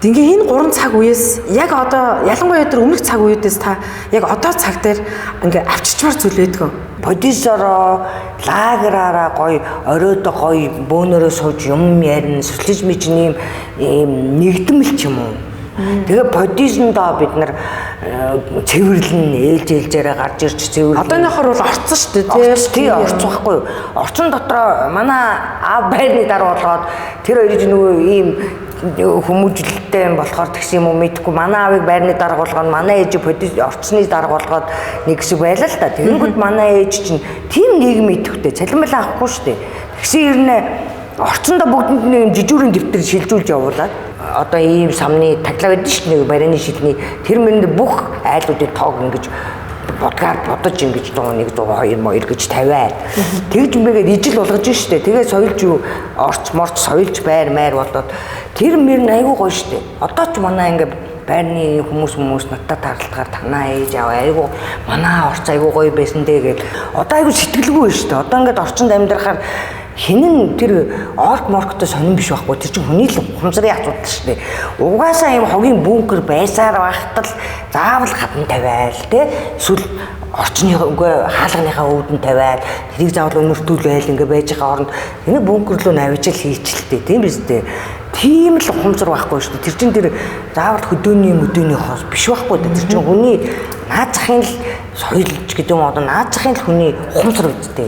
Тэгээ энэ 3 цаг үеэс яг одоо ялангуяа тэр өмнөх цаг үеэс та яг одоо цаг дээр ингээд авчирчмаар зүйл байдгаа. Бодисороо лагераараа гоё оройдоо гоё бөөнөрөө сууж юм ярина социализмын чинь ийм нэгдмэл ч юм уу. Тэгээ бодисондоо бид нар цэвэрлэн ээлжээрээ гарч ирж цэвэрлэн. Одооныхоор бол орцсон шүү дээ тий орцсохгүй. Орчин дотроо манай аав байрны дараа болгоод тэр хоёрыг нөгөө ийм хүмүүжлэлтэй юм болохоор тэгсэн юм уу мэдэхгүй манай аавыг байрны дарга болгоод манай ээж бодис орцны дарга болгоод нэг хэсэг байлаа л та. Тэгэнгүүт манай ээж чинь тийм нийгэм идэвхтэй цалинбал авахгүй шүү дээ. Тэгсэн хэрнээ орцондоо бүгдэнд нэг жижүүрийн дэвтэр шилжүүлж явуулаад одоо ийм самны таглаа гэдэг шүү дээ барины шилний тэр мэнд бүх айлуудыг тоог ингэж бодгаар бодож ингэж 100 2 2 гэж тавиад тэгж юмгээд ижил болгож штэ. Тэгээ соёлж юу орч морч соёлж байр маяр болоод тэр мөр айгүй гоё штэ. Одоо ч манай ингээ байрны хүмүүс надад таарлагаар танаа ээж аваа айгүй манай орц айгүй гоё байсан дээ гэл. Одоо айгүй сэтгэлгүй штэ. Одоо ингээд орчинд амьдрахаар хинэн тэр орк морктой сонирн биш байхгүй. Тэр чинь хүний л ухамсарын асуудал шүү дээ. Угаасаа юм хогийн бункер байсаар байхад л заавал хатан тавиал тий. Эсвэл орчны үгүй хаалганыхаа өвдөн тавиал тэрийг заавал өнөртүүлээл ингээ байж байгаа оронд энэ бункер руу навижл хийчихэлтэй тийм биз дээ. Тийм л ухамсар байхгүй шүү дээ. Тэр чинь тэр заавал хөдөөний хөдөөний биш байхгүй. Тэр чинь хүний наад захын л соёлж гэдэг юм одоо наад захын л хүний ухамсар үсттэй.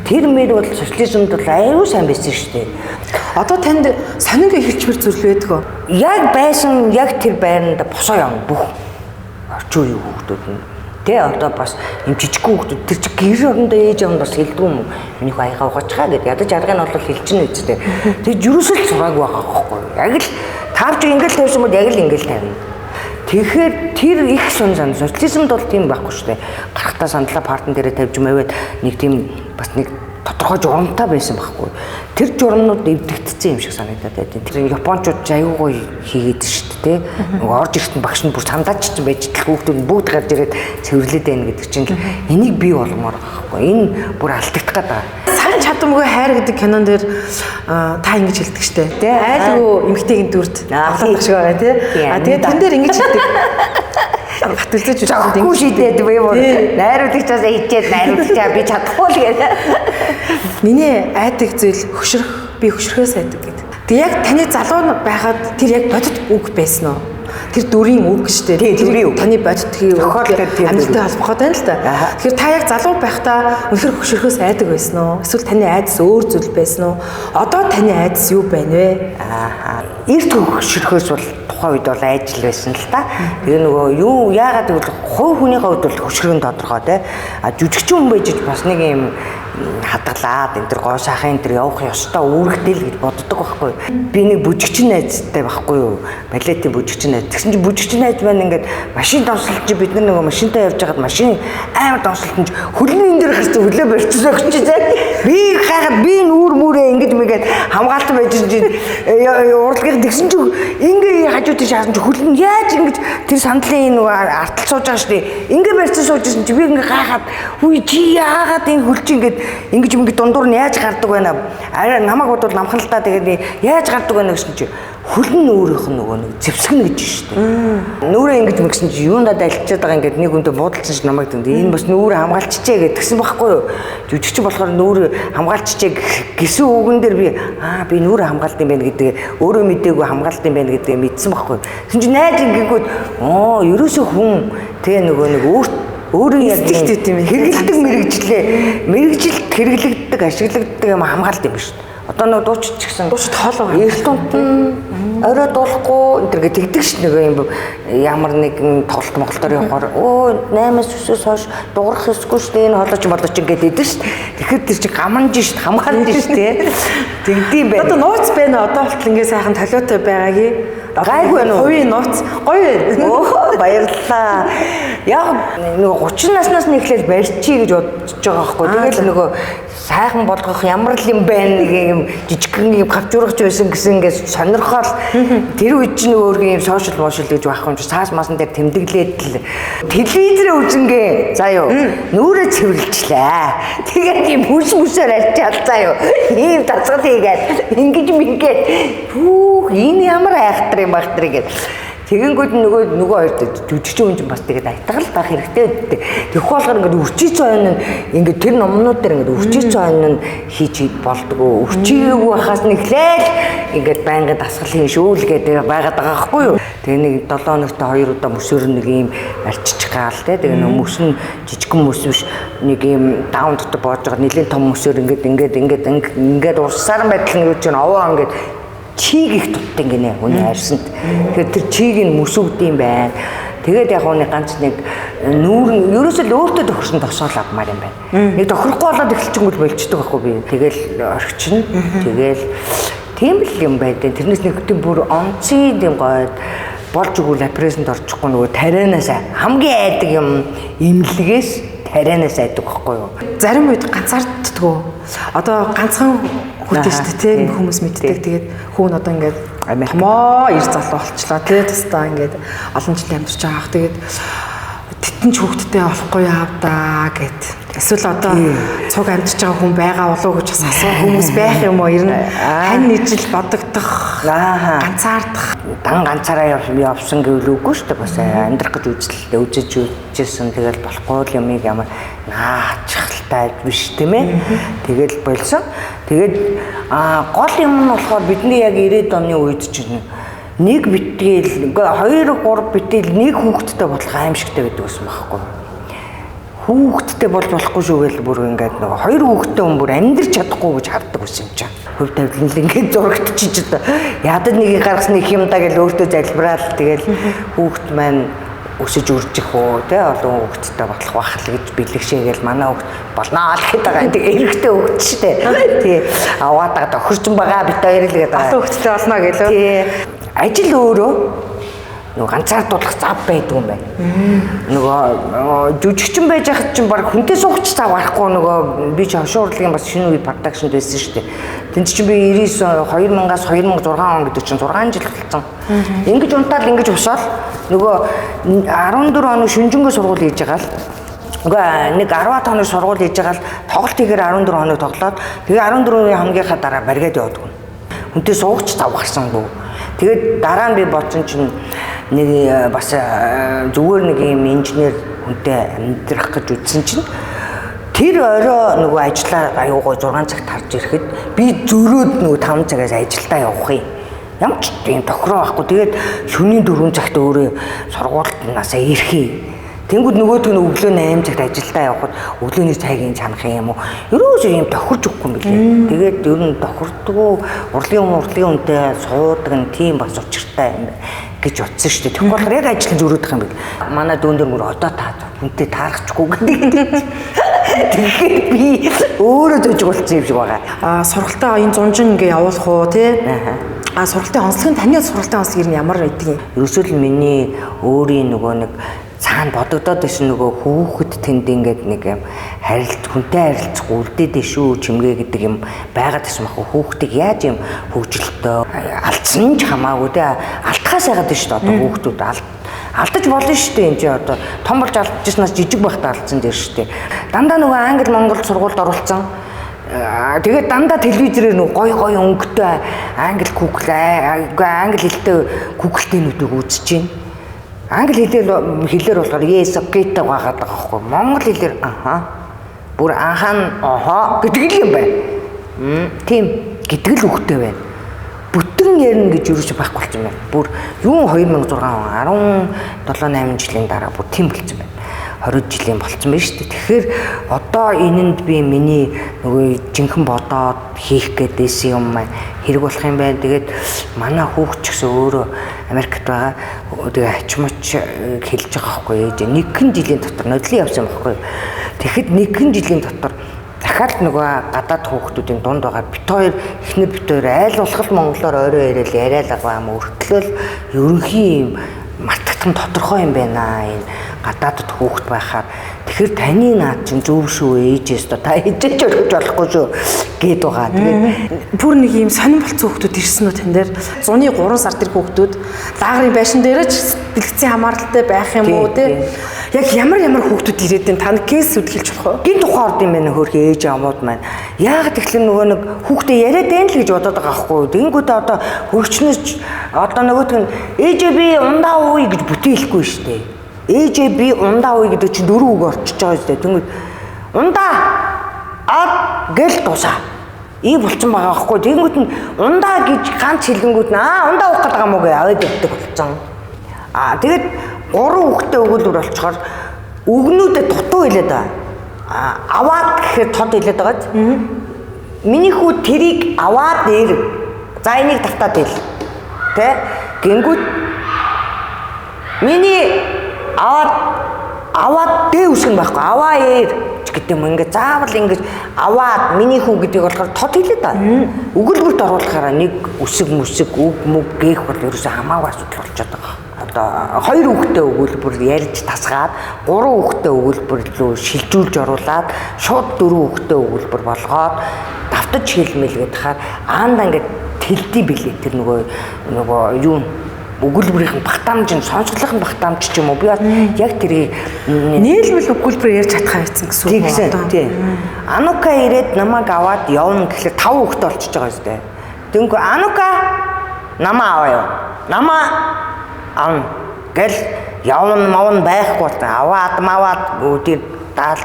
Тэр мөр бол социализмд бол аюу сайн байсан шүү дээ. Одоо танд сонингийн хэлчмэр зүйл байдаг уу? Яг байсан яг тэр байранд босоо явна бүх орчин үеийн хүүхдүүд нь. Тэ одоо бас юм жижиг хүүхдүүд тэр чи гэр орондоо ээж аванд бас хэлдэг юм. Миний хаяга угаачгаа гэдэг ядаж аргыг нь бол хэлчихнэ үстэй. Тэг юусэл сураагүй байгаа байхгүй. Яг л тавж ингээл тавьсан бол яг л ингээл тавина. Тэгэхээр тэр их сан социализмд бол тийм байхгүй шүү дээ. Гарахтаа сандлаа партн дээрээ тавьж маваад нэг тийм бас нэг тодорхой журамтай байсан байхгүй. Тэр журамнууд эвдэгдсэн юм шиг санагдаад байна. Тэр японочууд аюу гоё хийгээд шүү дээ. Нөгөө орж ирэхтэн багш нь бүр сандаачч байж тэл хүүхдүүд нь бүгд гарч ирээд цэвэрлээд байна гэдэг чинь энийг бий болгомоор байхгүй. Энэ бүр алдагдах гэдэг. Сайн чадамгүй хайр гэдэг кинон дээр та ингэж хэлдэг штэ тий. Айлгүй эмгтээгийн дүрд тоглох шиг байгаа тий. Тэгээд тэн дээр ингэж хэлдэг. Хатгалзаж үзсэн юм шийдээд бай бол найруулагчаас ичээд найруулагчаа би чадахгүй л гэдэг. Миний айдаг зүйл хөшрөх би хөшрөхөөс айдаг гэдэг. Тэг яг таны залуу байхад тэр яг бодит үг байсан уу? Тэр дүрийн үг шүү дээ. Тэр таны бодит амьдтай холбоход байна л да. Тэгэхээр та яг залуу байхдаа өнөхөр хөшрөхөөс айдаг байсан уу? Эсвэл таны айдас өөр зүйл байсан уу? Одоо таны айдас юу байна вэ? Эрт хөшрөхөөс бол тухайн үед бол айжл байсан л та. Тэгээ нөгөө юу яагаад гэвэл хувь хүний хувьд бол хөшрөх нь тодорхой те. Жүжигчин хүн байж бас нэг юм хадгалаад энэ төр гоо сайхан энэ төр явах ёстой үүрэгтэй л гэж боддог байхгүй. Би нэг бүжигчин найзтай байхгүй юу? Балетын бүжигчин найз. Тэгсэн чинь бүжигчин найз маань ингээд машин донсолж бид нар нөгөө машинтай явж байгаад машин амар донсолтонж хөлний энэ дэр гарч хөлөө барьчихсан гэж зэ. Би хайхад би нүүр мүрээ ингэж мэгээд хамгаалтан байж чинь урлагийг тэгсэн чинь ингээ хажууд тийш хасан чинь хөл нь яаж ингэж тэр сандлын нөгөө артал сууж байгаа шүү дээ. Ингээ барьсан сууж ирсэн чинь би ингээ хайхад үгүй чи яагаад энэ хөл чи ингэж дундуур нь яаж гардаг байна? Арай намайг бодвол намхалтаа тэгээд яаж гардаг байна гэсэн чи хөл нь өөрийнх нь нөгөө нэг зэвсгэнэ гэж шүү дээ. Нүрээ ингэж мэгсэн чи юундаа дайлчаад байгаа ингээд нэг хүндээ буудалсан чи намайг дэ энэ бас нүрээ хамгаалчихжээ гэдгсэн байхгүй юу? Жүжигчин болохоор нүрээ хамгаалчихжээ гэсэн үгэн дээр би нүрээ хамгаалт юм байна гэдэг өөрөө мэдээгүй хамгаалт юм байна гэдгээ мэдсэн байхгүй юу? Тэгсэн чи найз ингэнгүүт ерөөсөө хүн тэгээ нөгөө нэг өөрөө яг хэрэгэлдэг мэрэгжилт хэрэглэгддэг ашиглагддаг юм хамгаалт юм шүү дээ. Одоо нэг дуучид ч гэсэн дуучид хоолоо эрт унтна орой дуулахгүй энэ тэгдэг ш нэг юм ямар нэгэн тоглолт монголоор явахаар 8-аас 9-өөс хойш дуурах хэсгүй ш энэ хоолойч болооч ингээд идэв ш. Тэгэхээр тэр чинь гаманж ш хамгаалж ш тий. Тэгдэм байх. Одоо нууц байна одоо болтол ингээд сайхан толиотой байгааги. Гайгүй байна уу? Хувийн нууц гоё байна. Баярлалаа. Яг нөгөө 30 наснаас нь эхлээл барьчий гэж бодож байгаа байхгүй. Тэгэл нөгөө сайхан болгох ямар л юм байна нэг юм жижигхэн юм хавчуургач байсан гэсэн ингээд сонирхол тэр үед чинь өөрөө юм сошиал мошиал гэж байх юм чи цаас масан дээр тэмдэглээд л телевизээр үзэнгээ заа юу нүрээ цэвэрлжлээ. Тэгээд юм бүсээр арчаал заа юу ийм дацгал хийгээд ингэж мингээд энэ ямар айхтар юм багтар гэдэг. Тэгэнгүүт нөгөө хоёр жүжигчин хүн чинь бас тэгээд айтгал байх хэрэгтэй гэдэг. Тэгэх болохоор ингээд үрчий цойн нь ингээд тэр номнууд дээр ингээд үрчий цойн нь хийж болдгоо. Үрчийгээгүй байхаас нь эхлээл ингээд байнгын дасгал хийн шүүл гэдэг байгаад байгаа байхгүй юу. Тэгээ нэг 7 хоногт 2 удаа мөсөр нэг юм арчиж гаал те. Тэгээ нэг мөс нь жижигхэн мөс биш нэг юм даун дотор боож байгаа нэлийн том мөсөр ингээд урсаар байдлын юу чинь овоо ингээд чиг их тутдаг гинэ хүний арьсанд. Тэгэхээр тэр чиг нь мөсөвд юм байна. Тэгээд яг оны ганц нэг нүүр нь ерөөсөө л өөртөө тохирсон тосоол авмаар юм байна. Нэг тохирохгүй болоод эхэлчихвэл болчдөг байхгүй би. Тэгэл орчин. Тэгэл тийм л юм байдаг. Тэрнээс нэг тийм бүр онцгой юм гоё болж өгвөл апрессанд орчихгүй нөгөө тарианаас хамгийн айдаг юм имлэгээс тарианаас айдаг байхгүй юу? Зарим үед ганцаарддгөө. Одоо ганцхан хүүтэй шүү дээ тийм хүмүүс мэддэг. Тэгээд хүүн одоо ингээд томоо ир залуу болчлоо тий тастаа ингээд олон жил амьдарч байгаа ах. Тэгээд тэтэнч хүүхдтэй болохгүй яав да гэд. Эсвэл одоо цуг амьдарч байгаа хүн байгаа болов уу гэж бас асуух хүмүүс байх юм уу? Ер нь хань нийжил бодогдох, ганцаардах. Дан ганцаараа явсан гэвэл үгүй шүү дээ. Бас амьдрах гэж үзэжсэн. Тэгэл болохгүй юмыг ямар наачихалтай биш тийм ээ. Тэгэл болсон. Тэгээд гол юм нь болохоор бидний яг 90-ад оны үед чинь нэг битгэл, 2 3 битгэл нэг хүүхэдтэй болох аимшигтай байдаг байсан байхгүй юу? Хүүхэдтэй болж болохгүй шүү гэл бүр ингээд нөгөө 2 хүүхэдтэй хүн бүр амьдрч чадахгүй гэж харддаг байсан юм чинь. Хөв тавилан л ингээд зурагдчихж одоо ядад нэгийг гаргасан нэг юм да гэл өөртөө залбираад тэгэл хүүхэд маань өсөж үржих үү те олон хүүхэдтэй болох байх л гэж бэлэгшээгээл манай хүүхэд болноо л гэдэг байгаа. Тэг эрэгтэй хүүхэд шүү дээ. Тий аваадаг тохирчин байгаа бит хоёр л гэдэг байгаа. Олон хүүхэдтэй болно гэлөө. Тий ажил өөрөө нөгөө ганцаардуулах зав байдаг юм байна. Нөгөө жүжигчин байж хахад чинь баг хүнтэй суугч зав гарахгүй нөгөө би ч хошуурлын бас шинэ үе продакшнд байсан шүү дээ. Тэнд чинь би 99 2000-аас 2006 он гэдэг чинь 6 жил болсон. Ингэж унтаал ингэж босоод нөгөө 14 хоног шүнжэнгөө сургууль хийж байгаа л нөгөө нэг 10 хоног сургууль хийж байгаа л тоглолт хийгээр 14 хоног тоглоод тэгээ 14 хоногийнхаа дараа бариад явдаг. Хүнтэй суугч зав гарсан бүү. Тэгээд дараа нь би бодсон чинь нэг бас зүгээр нэг юм инженер хүнтэй амьдрах гэж үзсэн чинь тэр орой нөгөө ажиллаа аюугаа 6 цагт харж ирэхэд би зөрөөд нөгөө 5 цагаас ажилдаа явах юм. Ямар ч тийм тохироо байхгүй. Тэгээд шөнийн 4 цагт өөрөө сургуультнаасаа ирэхий. Тэнгүүд нөгөөдг нь өглөө 8 цагт ажилдаа явхад өглөөний цайгийн чанах юм уу? Ерөөсөө юм тохирч өгөхгүй юм билээ. Тэгээд ер нь тохирдгоо урлагийн үнэтэй суудаг нь тийм бас учиртай юм гэж утсан шүү дээ. Тэгвэл болохоор яг ажил зөрөөдөх юм бил. Манай дүүн дээр мөр одоо таа үнэтэй таарахгүй гэдэг. Тэгэхээр би өөрөө зөжгөлцсөн юм шиг байгаа. Сургалтаа энэ зунжин ингээ явуулах уу тий? Сургалтын онцлог нь таны сургалтын онцлог ер нь ямар байдаг юм? Ерөөсөө л миний өөрийн нөгөө нэг цаана бодогдоод байсан нөгөө хүүхэд тэнд ингээд нэг юм хүнтэй харилцах үлдээд шүү чимгээ гэдэг юм байгаад байсан баху хүүхдийг яаж юм хөгжилтөө алдсан ч хамаагүй те алдхаас яагаад шүү дээ одоо хүүхдүүд алдаж болно шүү дээ энэ чи одоо том болж алдчихснаас жижиг байхдаа алдсан дээр шүү дээ дандаа нөгөө англи монгол сургуульд оруулсан тэгээд дандаа телевизээр нөгөө гой өнгөтэй англи хэлтэй гуглтэнүүдийг үзэж байна. Англи хэлээр болохоор yes okay гэдэг байгаа байхгүй. Монгол хэлээр бүр анхаа гэдэг юм байна. Тийм гэдэг л үгтэй байна. Бүтэн ярина гэж юуж байхгүй болсон байна. Бүр юу 2006 он 17-8 жилийн дараа бүр тийм болсон байна. 20 жилийн болцсон байна шүү дээ. Тэгэхээр одоо энэнд би миний нөгөө жинхэнэ бодоод хийх гэдээсэн юм хэрэг болох юм байна. Тэгээд манай хүүхд ч гэсэн өөрөө Америкт байгаа. Тэгээ ачмач хэлж байгаа байхгүй ээж. Нэгэн жилийн дотор нодлон явсан байхгүй. Тэгэхэд нэгэн жилийн дотор дахиад нөгөө гадаад хүүхдүүдийн дунд байгаа бит хоёр эхнэр бит хоёр айл болох монголоор орой яриад яриад байгаа юм өртлөөл ерөнхий юм мартагдсан тодорхой юм байна энэ гадаадд хүүхд байхаар тэгэхээр таны наад чинь зөв шүү ээжээс та ээжэж өргөж болохгүй шүү гээд байгаа. Тэгээд бүр нэг юм сонирн болцсон хүүхдүүд ирсэн үү тань дээр зуны 3 сар тэр хүүхдүүд лагерын байшин дээр ч бэлгэцийн хамааралтай байх юм уу те яг ямар хүүхдүүд ирээд энэ тань кейс үтгэлж болох вэ? Гин тухай орд юм байна хөрхи ээж амууд маань. Яг тэгэхээр нөгөө нэг хүүхдээ яриад байна л гэж бодоод байгаа байхгүй. Тэнгүүдээ одоо хөрчнөс одоо нөгөөтг нь ээжээ би ундаа ууя гэж бүтээхгүй шүү дээ. Ээжээ би ундаа ууя гэдэг чинь 4 үг орчиж байгаа шүү дээ. Тэнгүүд ундаа гэл тусаа. Ий болцсон байгаа байхгүй. Тэнгүүд нь ундаа гэж ганц хэлэнгүүд нь ундаа уух гэдэг юм уу гэж аваад өгдөг болцсон. Тэгээд 3 хүүхдээ өгүүлбэр болчоор өгнүүдэд дутуу хэлээд байгаа. Аваад гэхээр тод хэлээд байгаа. Миний хүү тэрийг аваад нэр. За энийг татаад хэл. Тэ? Гингүүд миний аваад дэ үсгэн байхгүй. Аваа ээр гэдэг юм ингээд заавал ингэж аваад миний хүү гэдэг болохоор тод хэлээд байгаа. Өгүүлбэрт оруулахаараа нэг үсэг мүсэг үг мүг гээх бол ерөөсөө хамаагүй асуудал болчиход байгаа. одоо 2 хүүхдээ өгүүлбэр ярьж тасгаад 3 хүүхдээ өгүүлбэр рүү шилжүүлж оруулаад шууд 4 хүүхдээ өгүүлбэр болгоод давтаж хэлмэлгээд хахаар аанда ингээд тэлдий билээ тэр нөгөө юу өгүүлбэрийн багтаамж сонсголын багтаамж ч юм уу би яг тэрийг нийлмэл өгүүлбэр ярьж чадхаа байсан гэсэн үг байна. Тийм. Анука ирээд намайг аваад явна гэхлээр 5 хүүхдээ болчихж байгаа юм зү. Тэнгүү Анука намаа аваа юу? Намаа авна гэл явна байхгүй аваад тэр даал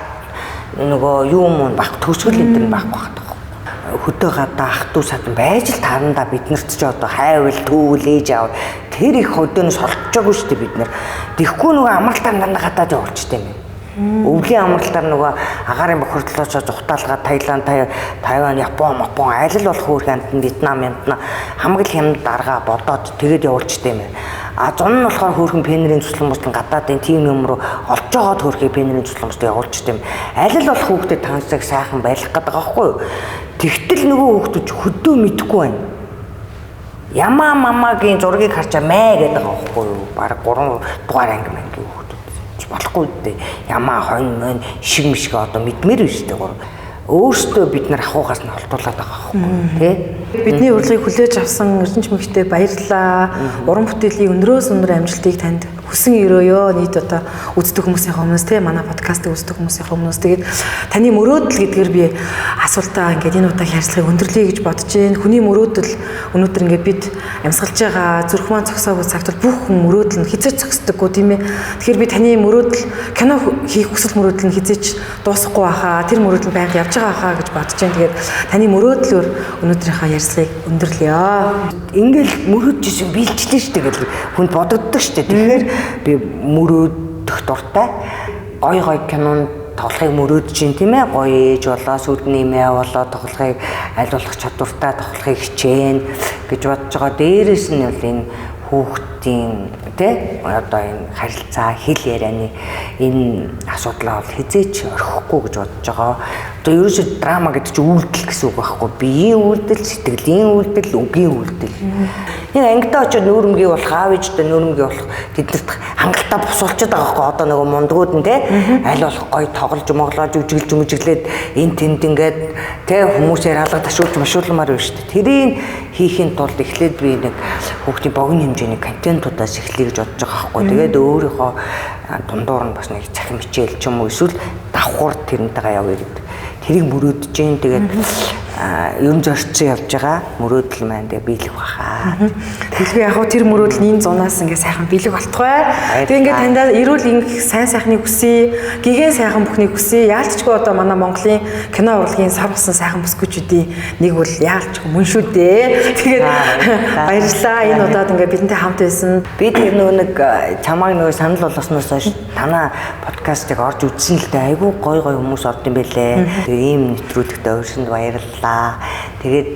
нөгөө юу юм баг төсгөл энэ төр байхгүй байна. Хөдөө гадаа ах トゥ садан байж л тарандаа биднэрт ч одоо хайвал түүл ээж аав тэр их хөдөөс олцоогүй шүү дээ бид нар. Тэгэхгүй нөгөө амралтаар дандаа гадаад явуулчтай юм. Өвлийн амралтаар нөгөө агаарын бохирдлоос зүхтаалгаа Таиланд, Тайван, Япон айл л болох хөөрхөнд Вьетнам хамгийн хямд дарга бодоод тэгээд явуулчтай юм. А зун нь болохоор хөөрхөн пенерийн цуслан гадаадын тим юм руу олж жоод хөөрхий пенерийн цуслан явуулчтай юм. Айл л болох хүүхдэд танцыг сайхан байлгах гэдэг байгаа байхгүй юу? Тэгтэл нөгөө хүүхдүүд хөдөө мэдэхгүй байна. Ямаа мамагийн зургийг харчаа мэ гэдэг байгаа байхгүй юу? Бараг 3 дугаар анги мэнгийн хүүхдүүд болохгүй дээ. Ямаа хонь шиг мишг одоо мэдмээр биш дээ. Өөртөө бид нар ахуйгаас нь холдуулаад байгаа байхгүй тий. Бидний урилгыг хүлээж авсан Эрдэнэч мэгтэй баярлалаа. Уран бүтээлийн өндрөөс өндөр амжилтыг танд хүсэн өрөөё. Нийт одоо үздэг хүмүүсийн өмнөөс тий манай подкастыг үздэг хүмүүсийн өмнөөс тэгээд таны мөрөөдөл гэдгээр би асуултаа ингээд энэ удаагийн харилцааг өндөрлөе гэж бодож байна. Хүний мөрөөдөл өнөөдөр ингээд бид амьсгалж байгаа зүрх маань зогсоогүй цагт бүх хүн мөрөөдөл нь хизээч зогсдоггүй тийм ээ. Тэгэхээр би таны мөрөөдөл кино хийх хүсэл мөрөөдөл нь хизээч дуусахгүй байхаа. Тэр мөрөөдөл байнга явж байгаа хаа гэж бодож байна. Тэгээд таны мөрөөдлөөр өнөөдрийнхөө ярилцлагыг өндөрлөё. Ингээл мөрөөдчихсэн биелжлээ шүү дээ гэж хүнд бодогддог шүү дээ. Тэгэхээр би мөрөөдөх дуртай. Гой кинонд тоглохыг мөрөөдж чинь тийм ээ. Гоё ээж болоо, сүдний мэ болоо тоглохыг аль болох чадвартай тоглохыг хичээн гэж бодож байгаа. Дээрээс нь бол энэ хүүхдийн тий одоо энэ харилцаа хэл ярианы энэ асуудлаа бол хизээч орхихгүй гэж бодож байгаа. Одоо ерөөсөө драма гэдэг чинь үйлдэл гэсэн үг байхгүй. Биеийн үйлдэл, сэтгэлийн үйлдэл, үгийн үйлдэл. Энэ ангидаа очиод нүүрмгийн болох, аав ээжтэй нүүрмгийн болох тэднэрт хангалттай босуулчиход байгаа байхгүй. Одоо нөгөө мундгууд нь тий аль болох гоё тоглож моглоож үжиглээд энэ тэнд ингээд тий хүмүүсээр алга ташуулж машуулмаар байна шүү дээ. Тэрийг хийхин тулд эхлээд би нэг хүүхдийн богино хэмжээний контентуудаас эхлэе гэж бодож байгаа байхгүй. Тэгээд өөрийнхөө дундуур нь бас нэг цахим хичээл ч юм уу эсвэл давхар тэрнтэйгээ явъя гэдэг. Тэрийг мөрөөдөж जैन тэгээд ерөн зорчсон явж байгаа мөрөөдөл маань тэгээ биелэх баха. Тэгэхээр яг хөө тэр мөрөөдөл энэ зунаас ингээ сайхан биелэх болтугай. Тэгээ ингээ таньдаа эрүүл ингэх сайн сайхныг хүсье, гигэн сайхан бүхнийг хүсье. Яалтчгүй одоо манай Монголын кино урлагийн сар болсон сайхан бүсгүүчүүдийн нэг бол яалтчгүй мөн шүү дээ. Тэгээд баярлалаа. Энэ удаад ингээ бидэнтэй хамт байсан. Би тэр нэг чамайг нөгөө санал болгосноос хойш танаа подкастыг орж үзсэн л дээ. Айгүй гой хүмүүс орд юм бэлээ. Тэгээ ийм нэвтрүүлэгтээ өрсөнд баярлалаа. Тэгээд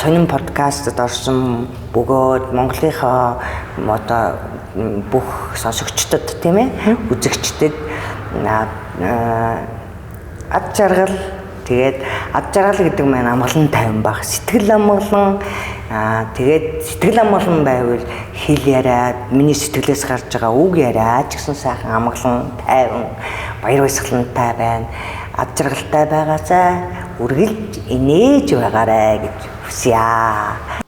сонин подкастад орсон бөгөөд Монголынхаа одоо бүх сонсогчдод тийм ээ үзэгчдэд ад жаргал тэгээд ад жаргал гэдэг маань амгалан тайван баг сэтгэл амгалан тэгээд сэтгэл амгалан байвал хэл яриад миний сэтгэлээс гарч байгаа үг яриад ч гэсэн сайхан амгалан тайван баяр баясгалантай байна. Ад жаргалтай байгаасаа үргэлж инээж байгаарай гэж хүсье.